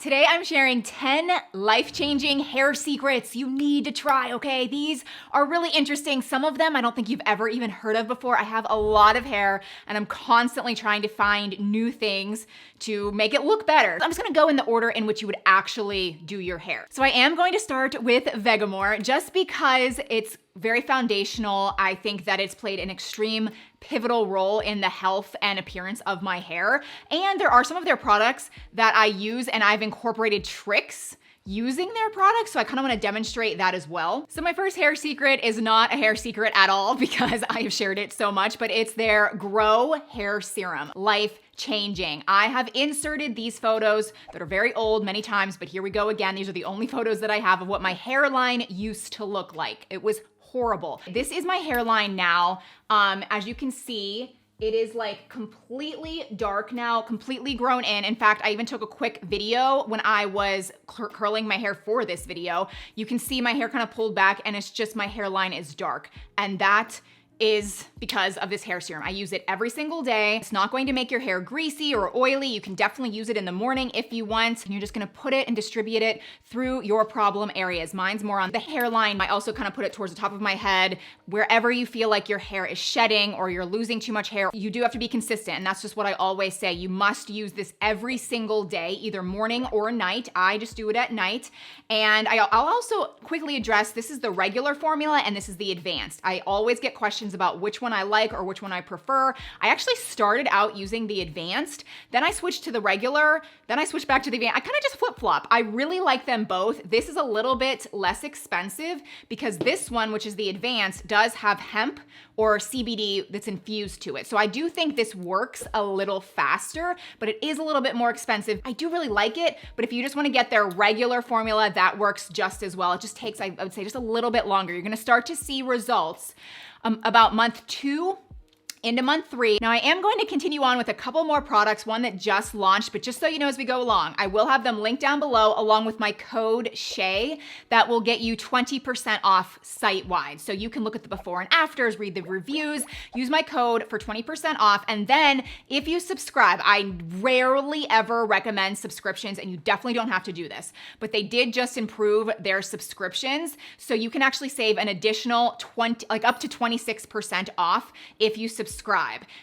Today I'm sharing 10 life-changing hair secrets you need to try, okay? These are really interesting. Some of them I don't think you've ever even heard of before. I have a lot of hair and I'm constantly trying to find new things to make it look better. I'm just gonna go in the order in which you would actually do your hair. So I am going to start with Vegamour just because it's very foundational. I think that it's played an extreme pivotal role in the health and appearance of my hair. And there are some of their products that I use and I've incorporated tricks using their products, so I kind of want to demonstrate that as well. So my first hair secret is not a hair secret at all because I have shared it so much, but it's their Grow Hair Serum. Life changing. I have inserted these photos that are very old many times, but here we go again. These are the only photos that I have of what my hairline used to look like. It was horrible. This is my hairline now. As you can see, it is like completely dark now, completely grown in. In fact, I even took a quick video when I was curling my hair for this video. You can see my hair kind of pulled back and it's just my hairline is dark. And that is because of this hair serum. I use it every single day. It's not going to make your hair greasy or oily. You can definitely use it in the morning if you want. And you're just gonna put it and distribute it through your problem areas. Mine's more on the hairline. I also kind of put it towards the top of my head. Wherever you feel like your hair is shedding or you're losing too much hair, you do have to be consistent. And that's just what I always say. You must use this every single day, either morning or night. I just do it at night. And I'll also quickly address, this is the regular formula and this is the advanced. I always get questions about which one I like or which one I prefer. I actually started out using the advanced, then I switched to the regular, then I switched back to the advanced. I kind of just flip-flop. I really like them both. This is a little bit less expensive because this one, which is the advanced, does have hemp or CBD that's infused to it. So I do think this works a little faster, but it is a little bit more expensive. I do really like it, but if you just wanna get their regular formula, that works just as well. It just takes, I would say, just a little bit longer. You're gonna start to see results about month 2 into month 3. Now I am going to continue on with a couple more products, one that just launched, but just so you know as we go along, I will have them linked down below along with my code SHEA that will get you 20% off site-wide. So you can look at the before and afters, read the reviews, use my code for 20% off. And then if you subscribe, I rarely ever recommend subscriptions and you definitely don't have to do this, but they did just improve their subscriptions. So you can actually save an additional up to 26% off if you subscribe.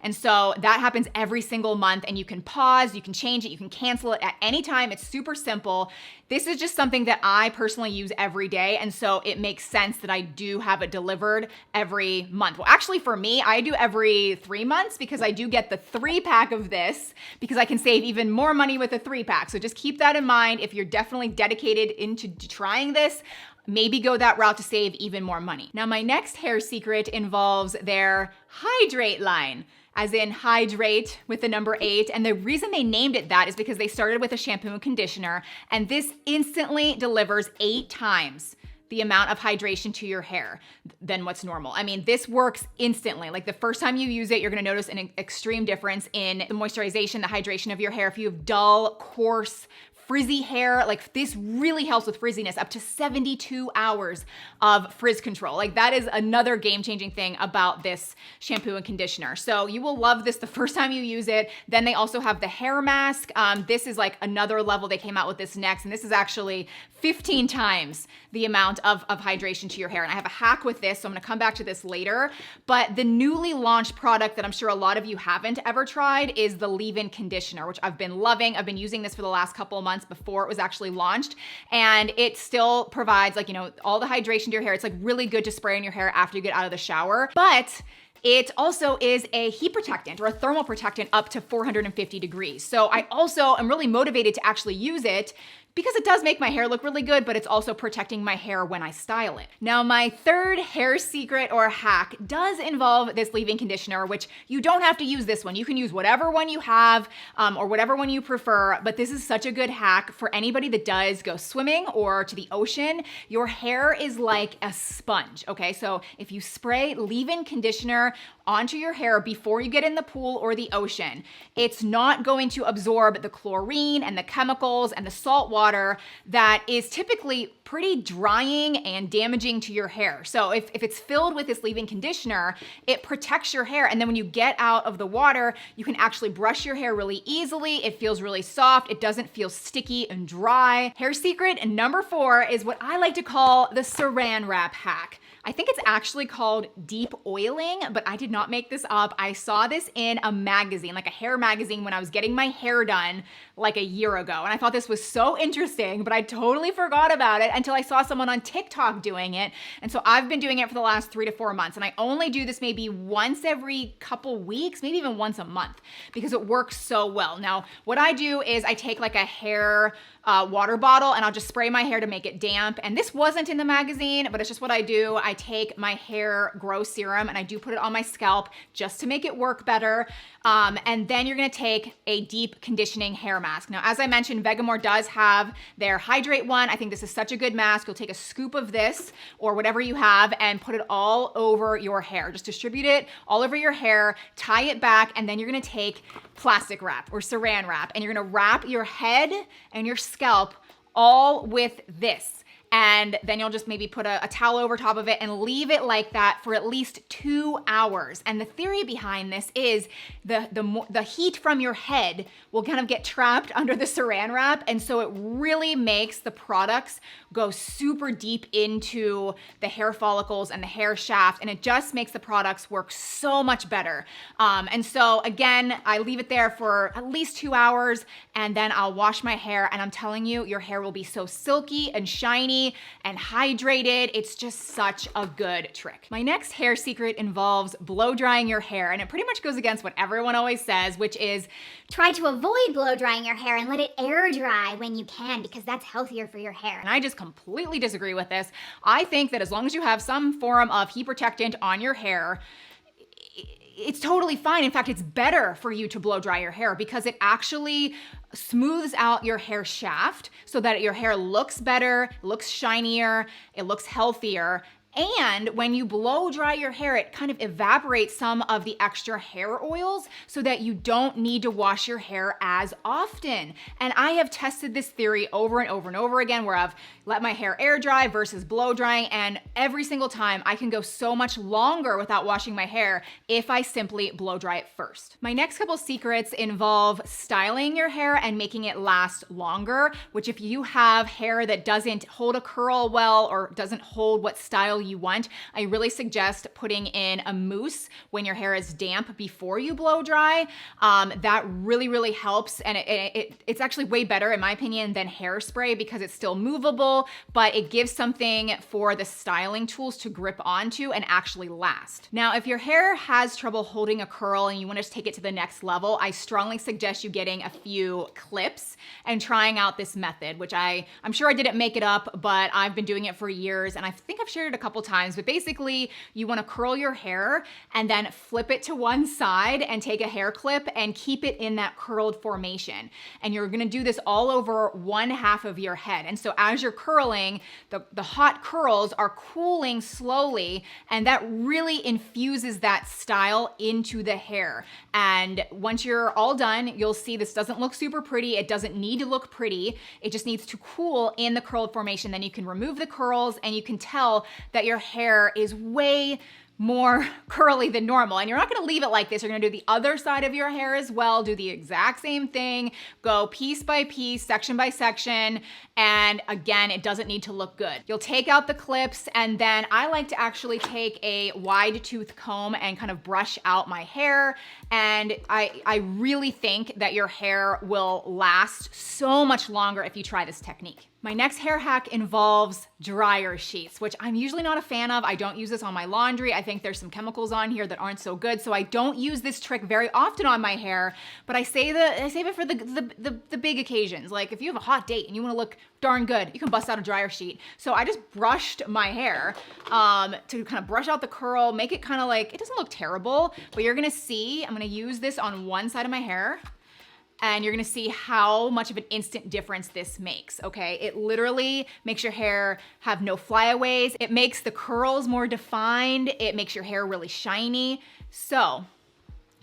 And so that happens every single month and you can pause, you can change it, you can cancel it at any time. It's super simple. This is just something that I personally use every day. And so it makes sense that I do have it delivered every month. Well, actually for me, I do every 3 months because I do get the 3-pack of this because I can save even more money with a 3-pack. So just keep that in mind. If you're definitely dedicated into trying this, maybe go that route to save even more money. Now, my next hair secret involves their Hydrate line, as in hydrate with the number 8. And the reason they named it that is because they started with a shampoo and conditioner, and this instantly delivers 8 times the amount of hydration to your hair than what's normal. I mean, this works instantly. Like the first time you use it, you're gonna notice an extreme difference in the moisturization, the hydration of your hair. If you have dull, coarse, frizzy hair, like this really helps with frizziness, up to 72 hours of frizz control. Like that is another game-changing thing about this shampoo and conditioner. So you will love this the first time you use it. Then they also have the hair mask. This is like another level. They came out with this next, and this is actually 15 times the amount of hydration to your hair. And I have a hack with this, so I'm gonna come back to this later. But the newly launched product that I'm sure a lot of you haven't ever tried is the leave-in conditioner, which I've been loving. I've been using this for the last couple of months before it was actually launched. And it still provides all the hydration to your hair. It's like really good to spray in your hair after you get out of the shower. But it also is a heat protectant or a thermal protectant up to 450 degrees. So I also am really motivated to actually use it because it does make my hair look really good, but it's also protecting my hair when I style it. Now, my third hair secret or hack does involve this leave-in conditioner, which you don't have to use this one. You can use whatever one you have or whatever one you prefer, but this is such a good hack for anybody that does go swimming or to the ocean. Your hair is like a sponge, okay? So if you spray leave-in conditioner onto your hair before you get in the pool or the ocean, it's not going to absorb the chlorine and the chemicals and the salt water water that is typically pretty drying and damaging to your hair. So if it's filled with this leave-in conditioner, it protects your hair. And then when you get out of the water, you can actually brush your hair really easily. It feels really soft. It doesn't feel sticky and dry. Hair secret number 4 is what I like to call the Saran wrap hack. I think it's actually called deep oiling, but I did not make this up. I saw this in a magazine, like a hair magazine, when I was getting my hair done like a year ago. And I thought this was so interesting, but I totally forgot about it until I saw someone on TikTok doing it. And so I've been doing it for the last 3 to 4 months. And I only do this maybe once every couple weeks, maybe even once a month, because it works so well. Now, what I do is I take like a hair water bottle and I'll just spray my hair to make it damp. And this wasn't in the magazine, but it's just what I do. I take my hair grow serum and I do put it on my scalp just to make it work better. And then you're gonna take a deep conditioning hair mask. Now, as I mentioned, Vegamore does have their Hydrate one. I think this is such a good mask. You'll take a scoop of this or whatever you have and put it all over your hair. Just distribute it all over your hair, tie it back, and then you're gonna take plastic wrap or saran wrap, and you're gonna wrap your head and your scalp all with this. And then you'll just maybe put a towel over top of it and leave it like that for at least 2 hours. And the theory behind this is the heat from your head will kind of get trapped under the saran wrap. And so it really makes the products go super deep into the hair follicles and the hair shaft. And it just makes the products work so much better. And so again, I leave it there for at least 2 hours and then I'll wash my hair. And I'm telling you, your hair will be so silky and shiny and hydrated. It's just such a good trick. My next hair secret involves blow drying your hair, and it pretty much goes against what everyone always says, which is try to avoid blow drying your hair and let it air dry when you can, because that's healthier for your hair. And I just completely disagree with this. I think that as long as you have some form of heat protectant on your hair, it's totally fine. In fact, it's better for you to blow dry your hair because it actually smooths out your hair shaft so that your hair looks better, looks shinier, it looks healthier. And when you blow dry your hair, it kind of evaporates some of the extra hair oils so that you don't need to wash your hair as often. And I have tested this theory over and over and over again where I've let my hair air dry versus blow drying, and every single time I can go so much longer without washing my hair if I simply blow dry it first. My next couple secrets involve styling your hair and making it last longer, which if you have hair that doesn't hold a curl well or doesn't hold what style you want, I really suggest putting in a mousse when your hair is damp before you blow dry. That really helps, and it's actually way better in my opinion than hairspray because it's still movable, but it gives something for the styling tools to grip onto and actually last. Now, if your hair has trouble holding a curl and you want to take it to the next level, I strongly suggest you getting a few clips and trying out this method, which I'm sure I didn't make it up, but I've been doing it for years, and I think I've shared it a couple times. But basically, you want to curl your hair and then flip it to one side and take a hair clip and keep it in that curled formation. And you're going to do this all over one half of your head. And so as you're curling, the hot curls are cooling slowly, and that really infuses that style into the hair. And once you're all done, you'll see this doesn't look super pretty. It doesn't need to look pretty. It just needs to cool in the curled formation. Then you can remove the curls and you can tell that your hair is way more curly than normal. And you're not gonna leave it like this. You're gonna do the other side of your hair as well, do the exact same thing, go piece by piece, section by section, and again, it doesn't need to look good. You'll take out the clips, and then I like to actually take a wide tooth comb and kind of brush out my hair, and I really think that your hair will last so much longer if you try this technique. My next hair hack involves dryer sheets, which I'm usually not a fan of. I don't use this on my laundry. I think there's some chemicals on here that aren't so good, so I don't use this trick very often on my hair, but I save it for the big occasions. Like if you have a hot date and you wanna look darn good, you can bust out a dryer sheet. So I just brushed my hair to kind of brush out the curl, make it kind of like, it doesn't look terrible, but you're gonna see, I'm gonna use this on one side of my hair, and you're gonna see how much of an instant difference this makes, okay? It literally makes your hair have no flyaways. It makes the curls more defined. It makes your hair really shiny. So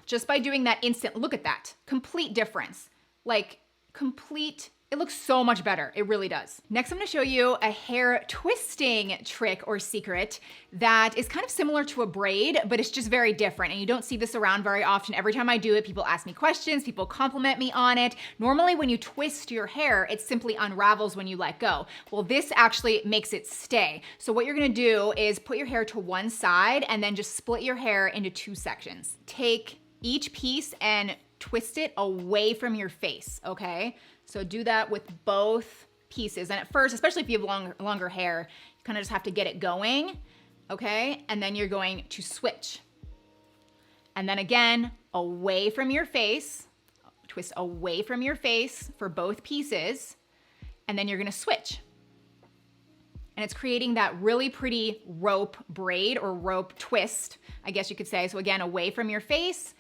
just by doing that instant, look at that, complete difference. Like complete It looks so much better. It really does. Next, I'm gonna show you a hair twisting trick or secret that is kind of similar to a braid, but it's just very different. And you don't see this around very often. Every time I do it, people ask me questions, people compliment me on it. Normally, when you twist your hair, it simply unravels when you let go. Well, this actually makes it stay. So what you're gonna do is put your hair to one side and then just split your hair into two sections. Take each piece and twist it away from your face, okay? So do that with both pieces. And at first, especially if you have longer hair, you kind of just have to get it going, okay? And then you're going to switch. And then again, away from your face, twist away from your face for both pieces, and then you're gonna switch. And it's creating that really pretty rope braid or rope twist, I guess you could say. So again, away from your face,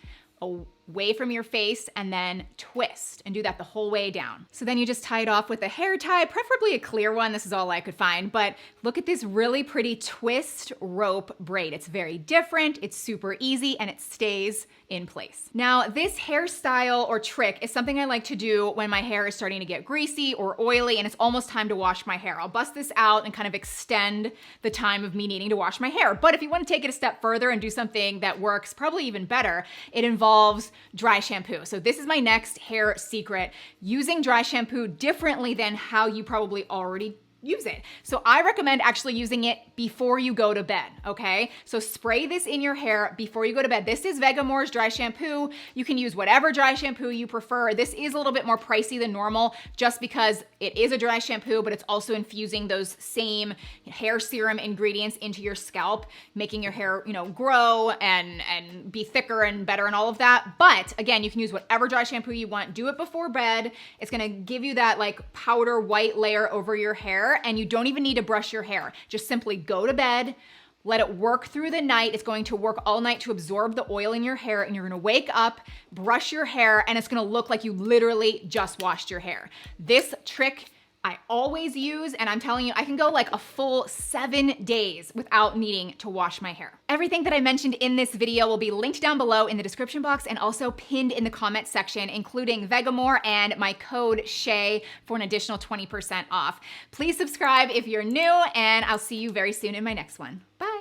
and then twist, and do that the whole way down. So then you just tie it off with a hair tie, preferably a clear one. This is all I could find, but look at this really pretty twist rope braid. It's very different, it's super easy, and it stays in place. Now, this hairstyle or trick is something I like to do when my hair is starting to get greasy or oily and it's almost time to wash my hair. I'll bust this out and kind of extend the time of me needing to wash my hair. But if you want to take it a step further and do something that works probably even better, it involves dry shampoo. So this is my next hair secret, using dry shampoo differently than how you probably already use it. So I recommend actually using it before you go to bed, okay? So spray this in your hair before you go to bed. This is Vegamore's dry shampoo. You can use whatever dry shampoo you prefer. This is a little bit more pricey than normal just because it is a dry shampoo, but it's also infusing those same hair serum ingredients into your scalp, making your hair, grow and be thicker and better and all of that. But again, you can use whatever dry shampoo you want. Do it before bed. It's gonna give you that like powder white layer over your hair, and you don't even need to brush your hair. Just simply go to bed, let it work through the night. It's going to work all night to absorb the oil in your hair, and you're gonna wake up, brush your hair, and it's gonna look like you literally just washed your hair. This trick I always use, and I'm telling you, I can go like a full 7 days without needing to wash my hair. Everything that I mentioned in this video will be linked down below in the description box and also pinned in the comment section, including Vegamore and my code Shea for an additional 20% off. Please subscribe if you're new, and I'll see you very soon in my next one. Bye.